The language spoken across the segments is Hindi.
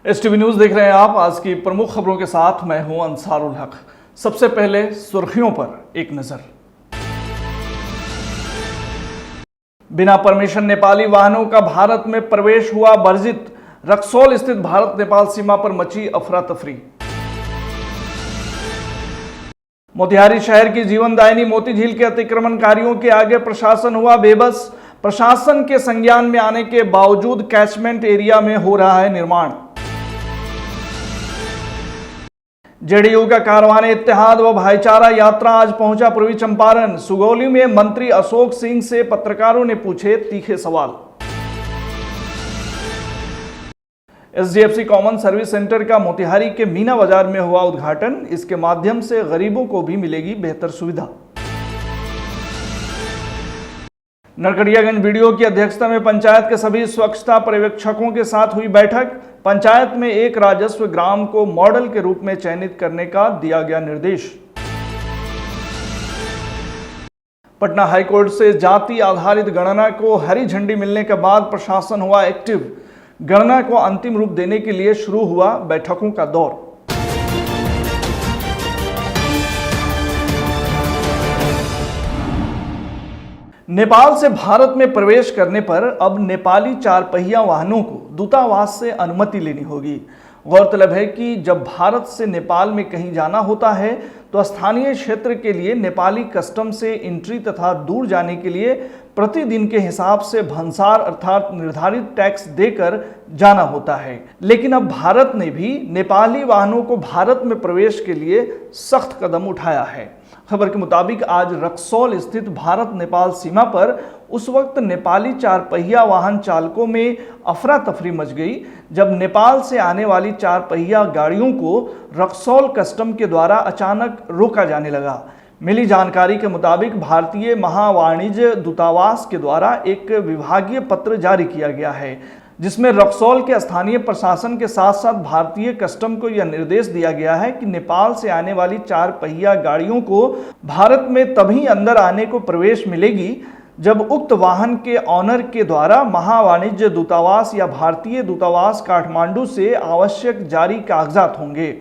एसटीवी न्यूज देख रहे हैं आप। आज की प्रमुख खबरों के साथ मैं हूं अंसारुल हक। सबसे पहले सुर्खियों पर एक नजर। बिना परमिशन नेपाली वाहनों का भारत में प्रवेश हुआ वर्जित। रक्सौल स्थित भारत नेपाल सीमा पर मची अफरा तफरी। मोतिहारी शहर की जीवनदायिनी मोती झील के अतिक्रमणकारियों के आगे प्रशासन हुआ बेबस। प्रशासन के संज्ञान में आने के बावजूद कैचमेंट एरिया में हो रहा है निर्माण। जेडीयू का कारवान इत्तेहाद व भाईचारा यात्रा आज पहुंचा पूर्वी चंपारण। सुगौली में मंत्री अशोक सिंह से पत्रकारों ने पूछे तीखे सवाल। एसडीएफसी कॉमन सर्विस सेंटर का मोतिहारी के मीना बाजार में हुआ उद्घाटन। इसके माध्यम से गरीबों को भी मिलेगी बेहतर सुविधा। नरकटियागंज बीडीओ की अध्यक्षता में पंचायत के सभी स्वच्छता पर्यवेक्षकों के साथ हुई बैठक। पंचायत में एक राजस्व ग्राम को मॉडल के रूप में चयनित करने का दिया गया निर्देश। पटना हाईकोर्ट से जाति आधारित गणना को हरी झंडी मिलने के बाद प्रशासन हुआ एक्टिव। गणना को अंतिम रूप देने के लिए शुरू हुआ बैठकों का दौर। नेपाल से भारत में प्रवेश करने पर अब नेपाली चार पहिया वाहनों को दूतावास से अनुमति लेनी होगी। गौरतलब है कि जब भारत से नेपाल में कहीं जाना होता है तो स्थानीय क्षेत्र के लिए नेपाली कस्टम से एंट्री तथा दूर जाने के लिए प्रतिदिन के हिसाब से भंसार अर्थात निर्धारित टैक्स देकर जाना होता है। लेकिन अब भारत ने भी नेपाली वाहनों को भारत में प्रवेश के लिए सख्त कदम उठाया है। खबर के मुताबिक आज रक्सौल स्थित भारत नेपाल सीमा पर उस वक्त नेपाली चार पहिया वाहन चालकों में अफरा तफरी मच गई जब नेपाल से आने वाली चार पहिया गाड़ियों को रक्सौल कस्टम के द्वारा अचानक रोका जाने लगा। मिली जानकारी के मुताबिक भारतीय महावाणिज्य दूतावास के द्वारा एक विभागीय पत्र जारी किया गया है जिसमें रक्सौल के स्थानीय प्रशासन के साथ साथ भारतीय कस्टम को यह निर्देश दिया गया है कि नेपाल से आने वाली चार पहिया गाड़ियों को भारत में तभी अंदर आने को प्रवेश मिलेगी जब उक्त वाहन के ऑनर के द्वारा महावाणिज्य दूतावास या भारतीय दूतावास काठमांडू से आवश्यक जारी कागजात होंगे।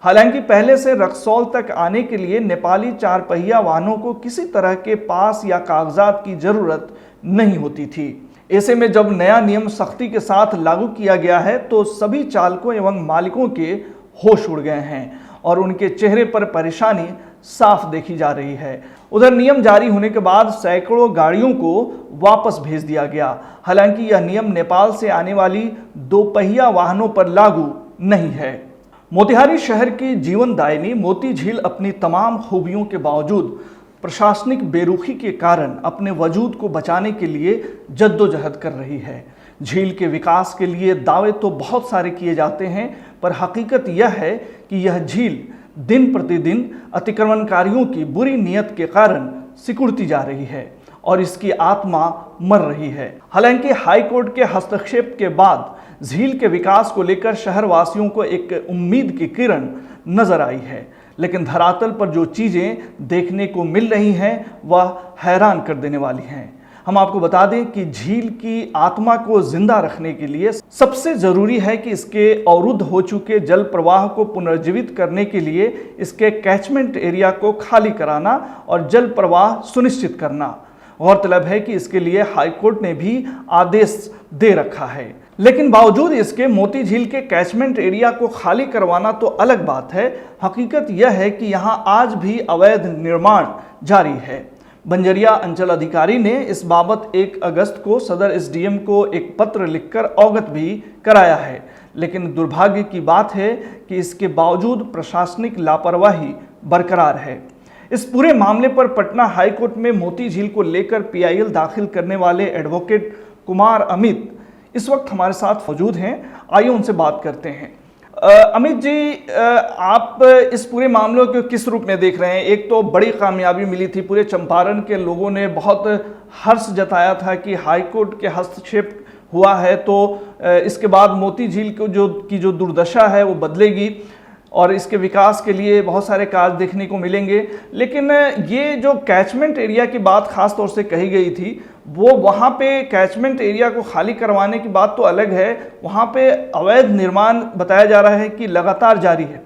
हालांकि पहले से रक्सौल तक आने के लिए नेपाली चार पहिया वाहनों को किसी तरह के पास या कागजात की जरूरत नहीं होती थी। ऐसे में जब नया नियम सख्ती के साथ लागू किया गया है तो सभी चालकों एवं मालिकों के होश उड़ गए हैं और उनके चेहरे पर परेशानी साफ देखी जा रही है। उधर नियम जारी होने के बाद सैकड़ों गाड़ियों को वापस भेज दिया गया। हालांकि यह नियम नेपाल से आने वाली दो पहिया वाहनों पर लागू नहीं है। मोतिहारी शहर की जीवनदायिनी मोती झील अपनी तमाम खूबियों के बावजूद प्रशासनिक बेरुखी के कारण अपने वजूद को बचाने के लिए जद्दोजहद कर रही है। झील के विकास के लिए दावे तो बहुत सारे किए जाते हैं पर हकीकत यह है कि यह झील दिन प्रतिदिन अतिक्रमणकारियों की बुरी नीयत के कारण सिकुड़ती जा रही है और इसकी आत्मा मर रही है। हालांकि हाईकोर्ट के हस्तक्षेप के बाद झील के विकास को लेकर शहरवासियों को एक उम्मीद की किरण नजर आई है, लेकिन धरातल पर जो चीजें देखने को मिल रही हैं वह हैरान कर देने वाली हैं। हम आपको बता दें कि झील की आत्मा को जिंदा रखने के लिए सबसे जरूरी है कि इसके अवरुद्ध हो चुके जल प्रवाह को पुनर्जीवित करने के लिए इसके कैचमेंट एरिया को खाली कराना और जल प्रवाह सुनिश्चित करना। गौरतलब है कि इसके लिए हाईकोर्ट ने भी आदेश दे रखा है, लेकिन बावजूद इसके मोती झील के कैचमेंट एरिया को खाली करवाना तो अलग बात है। हकीकत यह है कि यहाँ आज भी अवैध निर्माण जारी है। बंजरिया अंचल अधिकारी ने इस बाबत 1 अगस्त को सदर एसडीएम को एक पत्र लिखकर अवगत भी कराया है, लेकिन दुर्भाग्य की बात है कि इसके बावजूद प्रशासनिक लापरवाही बरकरार है। इस पूरे मामले पर पटना हाईकोर्ट में मोती झील को लेकर पीआईएल दाखिल करने वाले एडवोकेट कुमार अमित इस वक्त हमारे साथ मौजूद हैं। आइए उनसे बात करते हैं। अमित जी, आप इस पूरे मामले को किस रूप में देख रहे हैं? एक तो बड़ी कामयाबी मिली थी, पूरे चंपारण के लोगों ने बहुत हर्ष जताया था कि हाईकोर्ट के हस्तक्षेप हुआ है तो इसके बाद मोती झील को जो दुर्दशा है वो बदलेगी और इसके विकास के लिए बहुत सारे कार्य देखने को मिलेंगे। लेकिन ये जो कैचमेंट एरिया की बात खास तौर से कही गई थी वो वहाँ पे कैचमेंट एरिया को खाली करवाने की बात तो अलग है, वहाँ पे अवैध निर्माण बताया जा रहा है कि लगातार जारी है।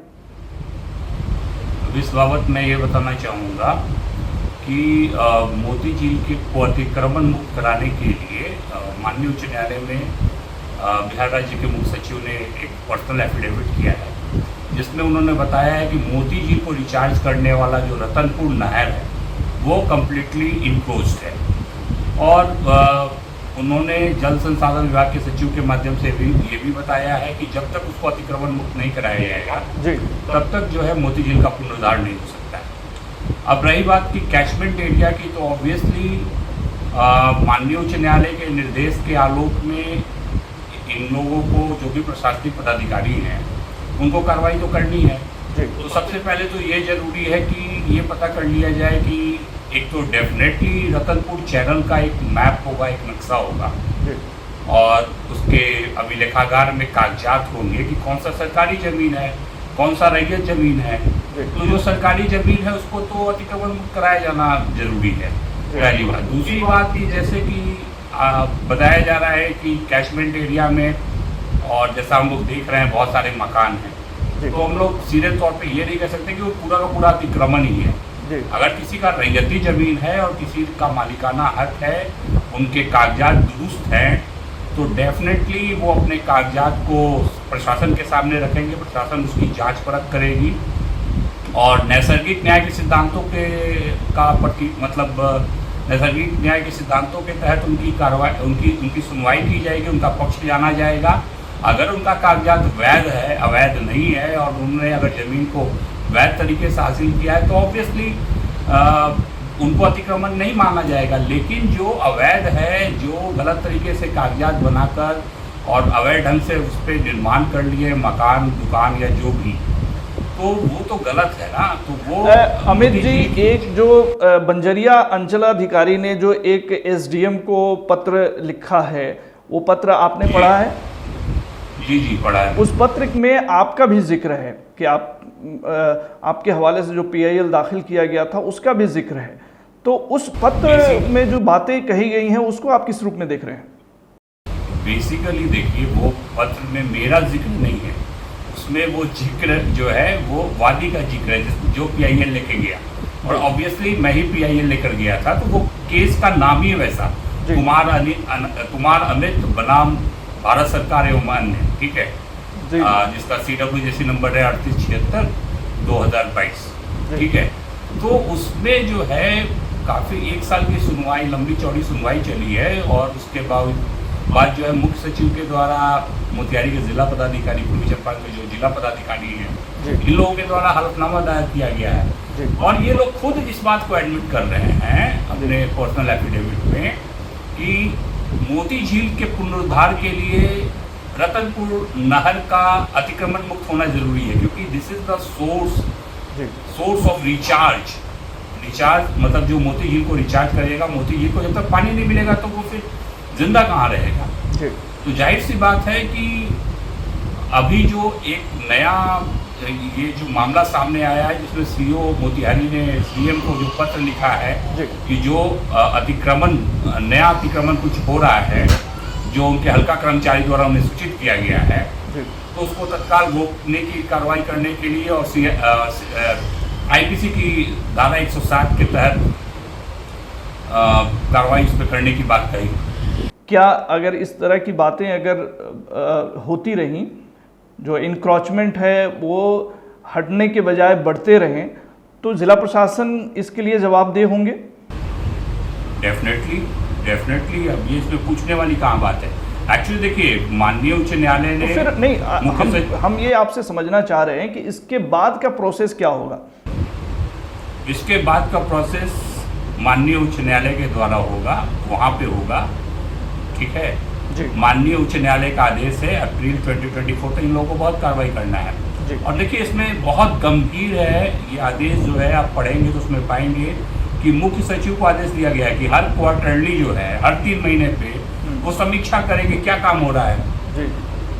इस बाबत मैं ये बताना चाहूँगा कि मोती झील के को अतिक्रमण मुक्त कराने के लिए माननीय उच्च न्यायालय में बिहार राज्य के मुख्य सचिव ने एक पर्सनल एफिडेविट किया है, जिसमें उन्होंने बताया है कि मोती झील को रिचार्ज करने वाला जो रतनपुर नहर है वो कम्प्लीटली इनक्लोज्ड है। और उन्होंने जल संसाधन विभाग के सचिव के माध्यम से भी ये भी बताया है कि जब तक उसको अतिक्रमण मुक्त नहीं कराया जाएगा तब तक जो है मोती झील का पुनरुद्धार नहीं हो सकता है। अब रही बात की कैचमेंट एरिया की, तो ऑब्वियसली माननीय उच्च न्यायालय के निर्देश के आलोक में इन लोगों को जो भी प्रशासनिक पदाधिकारी हैं उनको कार्रवाई तो करनी है। तो सबसे पहले तो ये जरूरी है कि ये पता कर लिया जाए कि एक तो डेफिनेटली रतनपुर चैनल का एक मैप होगा, एक नक्शा होगा, और उसके अभिलेखागार में कागजात होंगे कि कौन सा सरकारी ज़मीन है, कौन सा रैयत ज़मीन है। तो जो सरकारी ज़मीन है उसको तो अतिक्रमण मुक्त कराया जाना जरूरी है, पहली बात। दूसरी बात कि जैसे कि बताया जा रहा है कि कैचमेंट एरिया में, और जैसा हम लोग देख रहे हैं बहुत सारे मकान हैं, तो हम लोग सीधे तौर पे ये नहीं कह सकते कि वो पूरा का पूरा अतिक्रमण ही है। अगर किसी का रैयती ज़मीन है और किसी का मालिकाना हक है, उनके कागजात दुरुस्त हैं, तो डेफिनेटली वो अपने कागजात को प्रशासन के सामने रखेंगे, प्रशासन उसकी जांच परख करेगी और नैसर्गिक न्याय के सिद्धांतों के नैसर्गिक न्याय के सिद्धांतों के तहत उनकी कार्रवाई उनकी सुनवाई की जाएगी, उनका पक्ष जाना जाएगा। अगर उनका कागजात वैध है, अवैध नहीं है, और उन्होंने अगर ज़मीन को वैध तरीके से हासिल किया है तो ऑब्वियसली उनको अतिक्रमण नहीं माना जाएगा। लेकिन जो अवैध है, जो गलत तरीके से कागजात बनाकर और अवैध ढंग से उस पर निर्माण कर लिए मकान, दुकान या जो भी, तो वो तो गलत है ना। तो वो अमित जी, एक जो बंजरिया अंचलाधिकारी ने जो एक एसडीएम को पत्र लिखा है, वो पत्र आपने पढ़ा है? जी पढ़ा है। उस पत्र में आपका भी जिक्र है कि आपके हवाले से जो पीआईएल दाखिल किया गया था उसका भी जिक्र है। तो उस पत्र में जो बातें कही गई हैं उसको आप किस रूप में देख रहे हैं? बेसिकली देखिए, वो पत्र में मेरा जिक्र नहीं है, उसमें वो जिक्र जो है वो वादी का जिक्र है जो पीआईएल लेके गया, और ऑब्वियसली मैं ही पीआईएल लेकर गया था, तो वो केस का नाम ही वैसा, कुमार अमित बनाम भारत सरकार एवं अन्य, ठीक है, जिसका CWJC नंबर है 3876/2022, ठीक है। तो उसमें जो है काफ़ी 1 साल की सुनवाई, लंबी चौड़ी सुनवाई चली है, और उसके बाद जो है मुख्य सचिव के द्वारा मोतिहारी के जिला पदाधिकारी, पूर्वी चंपारण के जो जिला पदाधिकारी हैं, इन लोगों के द्वारा हलफनामा दायर किया गया है, और ये लोग खुद इस बात को एडमिट कर रहे हैं अपने पर्सनल एफिडेविट में कि मोती झील के पुनरुद्धार के लिए रतनपुर नहर का अतिक्रमण मुक्त होना जरूरी है, क्योंकि this is the source of recharge मतलब जो मोती झील को रिचार्ज करेगा। मोती झील को जब तक पानी नहीं मिलेगा तो वो फिर जिंदा कहाँ रहेगा। तो जाहिर सी बात है कि अभी जो एक नया ये जो मामला सामने आया है, जिसमें सीओ मोतिहारी ने सीएम को जो पत्र लिखा है कि जो नया अतिक्रमण कुछ हो रहा है, जो उनके हल्का कर्मचारी द्वारा उन्हें सूचित किया गया है, तो उसको तत्काल रोकने की कार्रवाई करने के लिए और आईपीसी की धारा 160 के तहत कार्रवाई उस पर करने की बात कही। क्या अगर इस तरह की बातें अगर होती रहीं, जो इंक्रोचमेंट है वो हटने के बजाय बढ़ते रहें, तो जिला प्रशासन इसके लिए जवाबदेह होंगे? डेफिनेटली। अब ये इसमें पूछने वाली कहाँ बात है। एक्चुअली देखिए, माननीय उच्च न्यायालय ने तो फिर नहीं, हम ये आपसे समझना चाह रहे हैं कि इसके बाद का प्रोसेस क्या होगा? इसके बाद का प्रोसेस माननीय उच्च न्यायालय के द्वारा होगा, वहाँ पे होगा, ठीक है। माननीय उच्च न्यायालय का आदेश है अप्रैल 2024 तक इन लोगों को बहुत कार्रवाई करना है। और देखिए, इसमें बहुत गंभीर है ये आदेश जो है, आप पढ़ेंगे तो उसमें पाएंगे कि मुख्य सचिव को आदेश दिया गया है कि हर क्वार्टरली जो है, हर 3 महीने पे वो समीक्षा करेंगे क्या काम हो रहा है,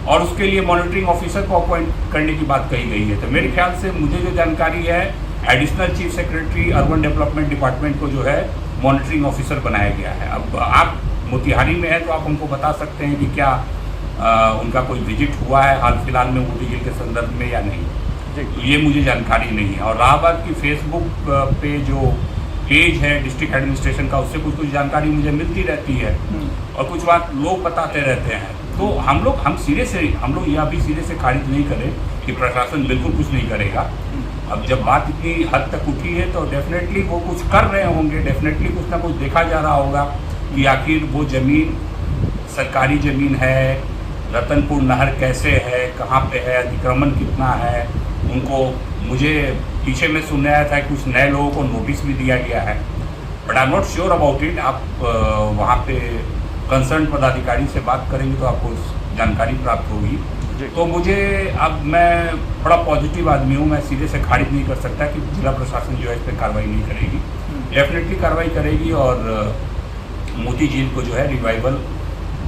और उसके लिए मॉनिटरिंग ऑफिसर को अपॉइंट करने की बात कही गई है। तो मेरे ख्याल से मुझे जो जानकारी है, additional chief secretary urban development department को जो है मॉनिटरिंग ऑफिसर बनाया गया है। अब आप मोतिहारी में हैं तो आप हमको बता सकते हैं कि क्या उनका कोई विजिट हुआ है हाल फिलहाल में मोती झील के संदर्भ में या नहीं, तो ये मुझे जानकारी नहीं है। और इलाहाबाद की फेसबुक पे जो पेज है डिस्ट्रिक्ट एडमिनिस्ट्रेशन का, उससे कुछ जानकारी मुझे मिलती रहती है और कुछ बात लोग बताते रहते हैं। तो हम लोग यह भी सिरे से खारिज नहीं करें कि प्रशासन बिल्कुल कुछ नहीं करेगा। अब जब बात इतनी हद तक उठी है तो डेफिनेटली वो कुछ कर रहे होंगे, डेफिनेटली कुछ ना कुछ देखा जा रहा होगा कि आखिर वो ज़मीन सरकारी ज़मीन है, रतनपुर नहर कैसे है, कहाँ पे है, अतिक्रमण कितना है। उनको मुझे पीछे में सुनने आया था कुछ नए लोगों को नोटिस भी दिया गया है, but I am not sure about it. आप वहाँ पे कंसर्न पदाधिकारी से बात करेंगे तो आपको जानकारी प्राप्त होगी। तो मुझे अब मैं बड़ा पॉजिटिव आदमी हूँ, मैं सीधे से खारिज नहीं कर सकता कि जिला प्रशासन जो है इस पर कार्रवाई नहीं करेगी। डेफिनेटली कार्रवाई करेगी और मोती झील को जो है रिवाइवल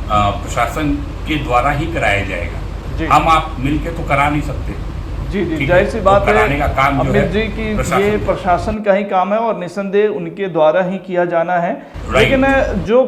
प्रशासन के द्वारा ही कराया जाएगा। हम आप मिलके तो करा नहीं सकते। जी, जाहिर सी बात है अमित जी की ये प्रशासन का ही काम है और निसंदेह उनके द्वारा ही किया जाना है। लेकिन जो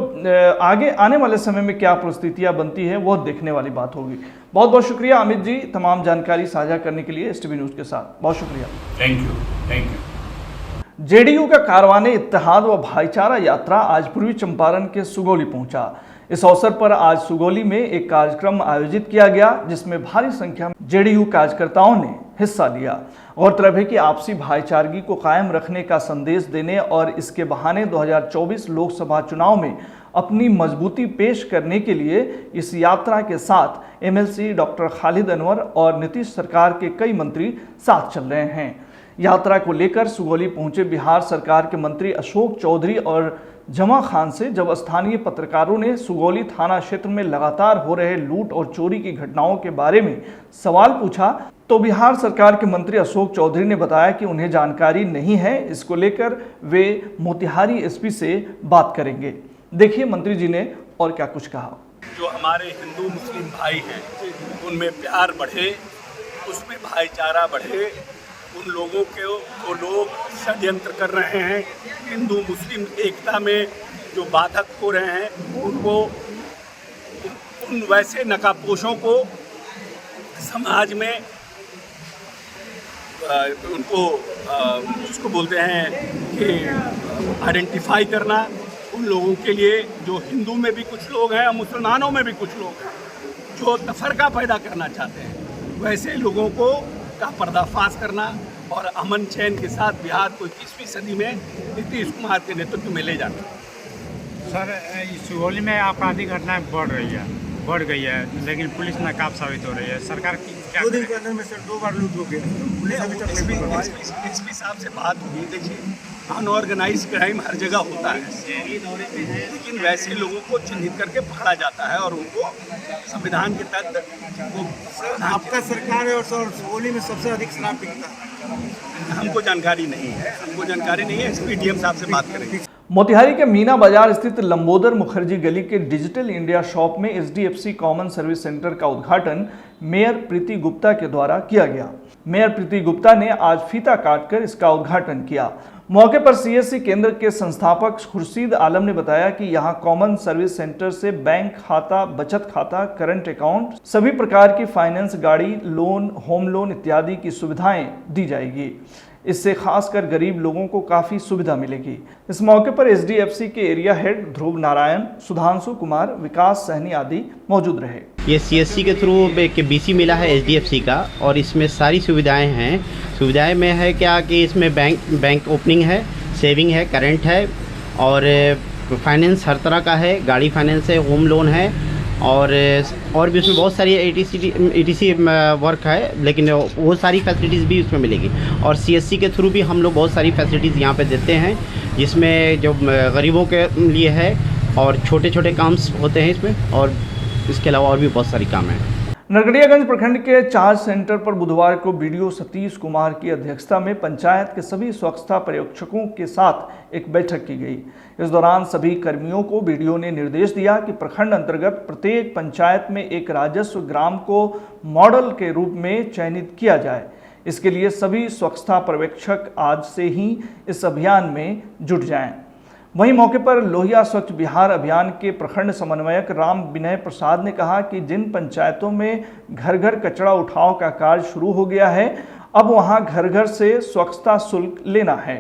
आगे आने वाले समय में क्या परिस्थितियां बनती है वो देखने वाली बात होगी। बहुत बहुत शुक्रिया अमित जी, तमाम जानकारी साझा करने के लिए एसटीवी न्यूज़ के साथ। बहुत शुक्रिया। Thank you. जेडीयू का कारवाने इत्तेहाद व भाईचारा यात्रा आज पूर्वी चंपारण के सुगौली पहुंचा। इस अवसर पर आज सुगौली में एक कार्यक्रम आयोजित किया गया जिसमें भारी संख्या में जेडीयू कार्यकर्ताओं ने हिस्सा लिया। गौरतलब है कि आपसी भाईचारगी को कायम रखने का संदेश देने और इसके बहाने 2024 लोकसभा चुनाव में अपनी मजबूती पेश करने के लिए इस यात्रा के साथ एमएलसी डॉक्टर खालिद अनवर और नीतीश सरकार के कई मंत्री साथ चल रहे हैं। यात्रा को लेकर सुगौली पहुंचे बिहार सरकार के मंत्री अशोक चौधरी और जमा खान से जब स्थानीय पत्रकारों ने सुगौली थाना क्षेत्र में लगातार हो रहे लूट और चोरी की घटनाओं के बारे में सवाल पूछा तो बिहार सरकार के मंत्री अशोक चौधरी ने बताया कि उन्हें जानकारी नहीं है। इसको लेकर वे मोतिहारी एसपी से बात करेंगे। देखिए मंत्री जी ने और क्या कुछ कहा। जो हमारे हिंदू मुस्लिम भाई हैं उनमें प्यार बढ़े, उसमें भाईचारा बढ़े। उन लोगों को लोग षड्यंत्र कर रहे हैं, हिंदू मुस्लिम एकता में जो बाधक हो रहे हैं उनको, उन वैसे नकाबपोशों को समाज में उनको जिसको बोलते हैं कि आइडेंटिफाई करना। उन लोगों के लिए जो हिंदू में भी कुछ लोग हैं और मुसलमानों में भी कुछ लोग हैं जो तफरका पैदा करना चाहते हैं, वैसे लोगों को का पर्दाफाश करना और अमन चैन के साथ बिहार को 21वीं सदी में नीतीश कुमार के नेतृत्व में ले जाना। सर, सुगौली में आपराधिक घटनाएं बढ़ गई है, लेकिन पुलिस नाकाब साबित हो रही है। सरकार की क्या 2 दिन के अंदर में सर 2 बार लूट हो गया। एसपी साहब से बात हुई। देखिए, अनऑर्गेनाइज क्राइम हर जगह होता है, लेकिन वैसे लोगों को चिन्हित करके पकड़ा जाता है और उनको संविधान के तहत वो। आपका सरकार है और सुगौली में सबसे अधिक शराब बिकता है। हमको जानकारी नहीं है। एसपी डीएम साहब से बात करेंगे। मोतिहारी के मीना बाजार स्थित लंबोदर मुखर्जी गली के डिजिटल इंडिया शॉप में एचडीएफसी कॉमन सर्विस सेंटर का उद्घाटन मेयर प्रीति गुप्ता के द्वारा किया गया। मेयर प्रीति गुप्ता ने आज फीता काटकर इसका उद्घाटन किया। मौके पर सीएससी केंद्र के संस्थापक खुर्शीद आलम ने बताया कि यहां कॉमन सर्विस सेंटर से बैंक खाता, बचत खाता, करंट अकाउंट, सभी प्रकार की फाइनेंस, गाड़ी लोन, होम लोन इत्यादि की सुविधाएं दी जाएगी। इससे खासकर गरीब लोगों को काफ़ी सुविधा मिलेगी। इस मौके पर एचडीएफसी के एरिया हेड ध्रुव नारायण, सुधांशु कुमार, विकास सहनी आदि मौजूद रहे। ये सीएससी के थ्रू एक बीसी मिला है एचडीएफसी का और इसमें सारी सुविधाएं हैं। सुविधाएं में है क्या कि इसमें बैंक ओपनिंग है, सेविंग है, करंट है और फाइनेंस हर तरह का है, गाड़ी फाइनेंस है, होम लोन है और भी उसमें बहुत सारी एटीसी वर्क है, लेकिन वो सारी फैसिलिटीज़ भी उसमें मिलेगी। और सीएससी के थ्रू भी हम लोग बहुत सारी फैसिलिटीज़ यहाँ पे देते हैं, जिसमें जो गरीबों के लिए है और छोटे छोटे काम होते हैं इसमें, और इसके अलावा और भी बहुत सारी काम हैं। नरकटियागंज प्रखंड के चार्ज सेंटर पर बुधवार को बीडीओ सतीश कुमार की अध्यक्षता में पंचायत के सभी स्वच्छता पर्यवेक्षकों के साथ एक बैठक की गई। इस दौरान सभी कर्मियों को बीडीओ ने निर्देश दिया कि प्रखंड अंतर्गत प्रत्येक पंचायत में एक राजस्व ग्राम को मॉडल के रूप में चयनित किया जाए। इसके लिए सभी स्वच्छता पर्यवेक्षक आज से ही इस अभियान में जुट जाएं। वहीं मौके पर लोहिया स्वच्छ बिहार अभियान के प्रखंड समन्वयक राम विनय प्रसाद ने कहा कि जिन पंचायतों में घर घर कचरा उठाव का कार्य शुरू हो गया है, अब वहां घर घर से स्वच्छता शुल्क लेना है।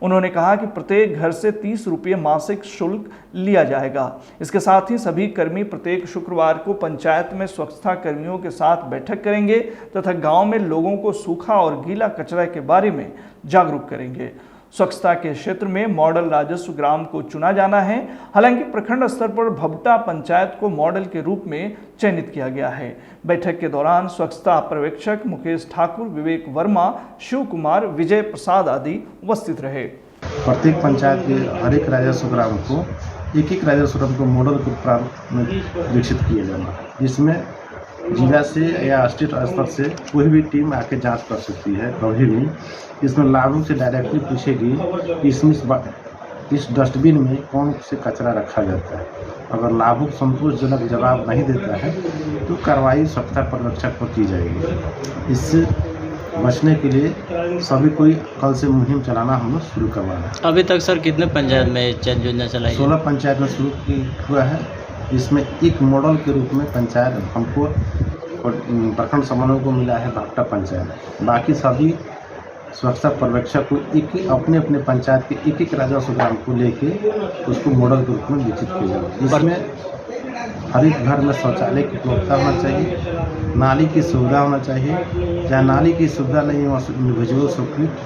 उन्होंने कहा कि प्रत्येक घर से 30 रुपये मासिक शुल्क लिया जाएगा। इसके साथ ही सभी कर्मी प्रत्येक शुक्रवार को पंचायत में स्वच्छता कर्मियों के साथ बैठक करेंगे तथा गांव में लोगों को सूखा और गीला कचरा के बारे में जागरूक करेंगे। स्वच्छता के क्षेत्र में मॉडल राजस्व ग्राम को चुना जाना है। हालांकि प्रखंड स्तर पर भबटा पंचायत को मॉडल के रूप में चयनित किया गया है। बैठक के दौरान स्वच्छता पर्यवेक्षक मुकेश ठाकुर, विवेक वर्मा, शिव कुमार, विजय प्रसाद आदि उपस्थित रहे। प्रत्येक पंचायत के हर एक राजस्व ग्राम को एक राजस्व ग्राम को मॉडल के प्रारूप में विकसित किया जाना, जिसमें जिला से या स्टेट स्तर से कोई भी टीम आके जांच कर सकती है कभी भी। इसमें लाभुक से डायरेक्टली पूछेगी कि इस डस्टबिन में कौन से कचरा रखा जाता है। अगर लाभुक संतोषजनक जवाब नहीं देता है तो कार्रवाई स्वच्छता पर्यवेक्षक पर की जाएगी। इससे बचने के लिए सभी कोई कल से मुहिम चलाना हम लोग शुरू करवाना है। अभी तक सर कितने पंचायत में चयन योजना चलाई? 16 पंचायत में शुरू हुआ है। इसमें एक मॉडल के रूप में पंचायत हमको प्रखंड समन्वय को मिला है भबटा पंचायत। बाकी सभी स्वच्छता पर्यवेक्षक को एक अपने अपने पंचायत के एक राजस्व ग्राम को लेके उसको मॉडल के रूप में विकसित किया जाए। इसमें हर एक घर में शौचालय की उपलब्धता होना चाहिए, नाली की सुविधा होना चाहिए। जहाँ नाली की सुविधा नहीं है वहाँ इंडिविजुअल स्वीकृत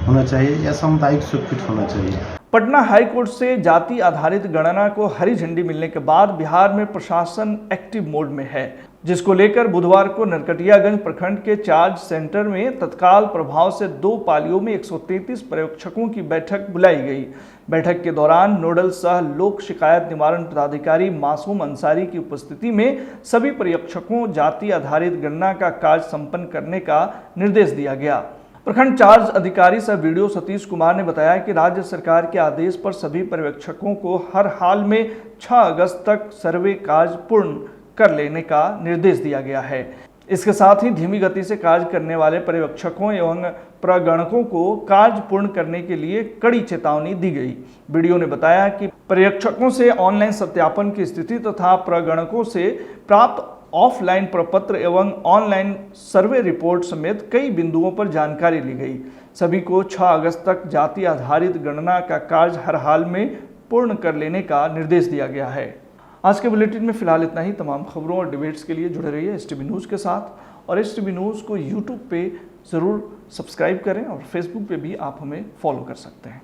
होना चाहिए या सामुदायिक स्वीकृत होना चाहिए। पटना हाईकोर्ट से जाति आधारित गणना को हरी झंडी मिलने के बाद बिहार में प्रशासन एक्टिव मोड में है, जिसको लेकर बुधवार को नरकटियागंज प्रखंड के चार्ज सेंटर में तत्काल प्रभाव से 2 पालियों में 133 पर्यवेक्षकों की बैठक बुलाई गई। बैठक के दौरान नोडल सह लोक शिकायत निवारण पदाधिकारी मासूम अंसारी की उपस्थिति में सभी पर्यवेक्षकों जाति आधारित गणना का कार्य संपन्न करने का निर्देश दिया गया। प्रखंड चार्ज अधिकारी सह वीडियो सतीश कुमार ने बताया कि राज्य सरकार के आदेश पर सभी पर्यवेक्षकों को हर हाल में 6 अगस्त तक सर्वे कार्य पूर्ण कर लेने का निर्देश दिया गया है। इसके साथ ही धीमी गति से कार्य करने वाले पर्यवेक्षकों एवं प्रगणकों को कार्य पूर्ण करने के लिए कड़ी चेतावनी दी गई। वीडियो ने बताया कि पर्यवेक्षकों से ऑनलाइन सत्यापन की स्थिति तथा प्रगणकों से प्राप्त ऑफलाइन प्रपत्र एवं ऑनलाइन सर्वे रिपोर्ट समेत कई बिंदुओं पर जानकारी ली गई। सभी को 6 अगस्त तक जाति आधारित गणना का कार्य हर हाल में पूर्ण कर लेने का निर्देश दिया गया है। आज के बुलेटिन में फिलहाल इतना ही। तमाम खबरों और डिबेट्स के लिए जुड़े रहिए STB न्यूज़ के साथ और STB न्यूज़ को YouTube पे ज़रूर सब्सक्राइब करें और Facebook पे भी आप हमें फॉलो कर सकते हैं।